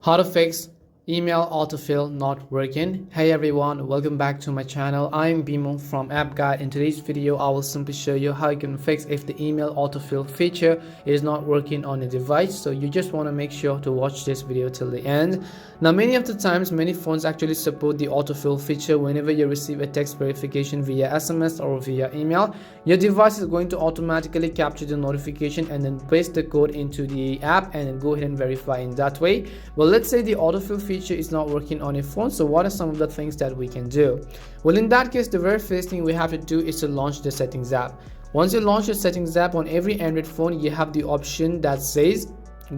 How to fix email autofill not working. Hey everyone, welcome back to my channel. I'm Bimo from App Guide. In today's video I will simply show you how you can fix if the email autofill feature is not working on a device. So you just want to make sure to watch this video till the end. Now many of the times many phones actually support the autofill feature. Whenever you receive a text verification via SMS or via email, your device is going to automatically capture the notification and then paste the code into the app and then go ahead and verify in that way. Well, let's say the autofill feature is not working on a phone, so what are some of the things that we can do? Well, in that case, the very first thing we have to do is to launch the settings app. Once you launch the settings app on every Android phone, you have the option that says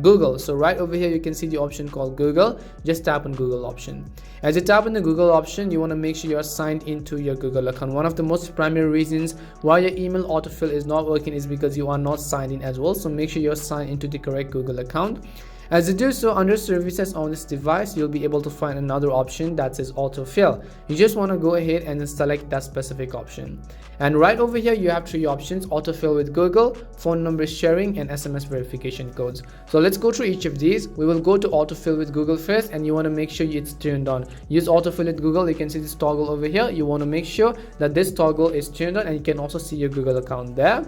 Google. So right over here you can see the option called Google. Just tap on Google option. As you tap on the Google option, you want to make sure you are signed into your Google account. One of the most primary reasons why your email autofill is not working is because you are not signed in as well. So make sure you're signed into the correct Google account. As you do so, under services on this device, you'll be able to find another option that says autofill. You just want to go ahead and then select that specific option. And right over here, you have three options: autofill with Google, phone number sharing, and SMS verification codes. So let's go through each of these. We will go to autofill with Google first, and you want to make sure it's turned on. Use autofill with Google. You can see this toggle over here. You want to make sure that this toggle is turned on, and you can also see your Google account there.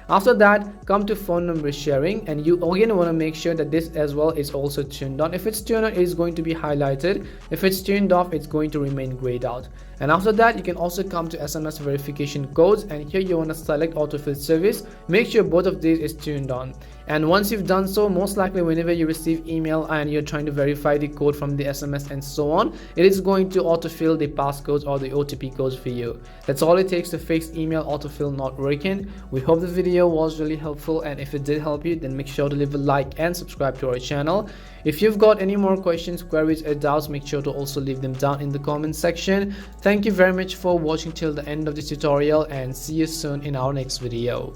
After that, come to phone number sharing, and you again want to make sure that this as well is also turned on. If it's turned on, it is going to be highlighted. If it's turned off, it's going to remain grayed out. And after that, you can also come to SMS verification codes, and here you want to select autofill service. Make sure both of these is turned on. And once you've done so, most likely whenever you receive email and you're trying to verify the code from the SMS and so on, it is going to autofill the passcodes or the OTP codes for you. That's all it takes to fix email autofill not working. We hope the video was really helpful, and if it did help you, then make sure to leave a like and subscribe to our channel. If you've got any more questions, queries, or doubts, make sure to also leave them down in the comment section. Thank you very much for watching till the end of this tutorial, and see you soon in our next video.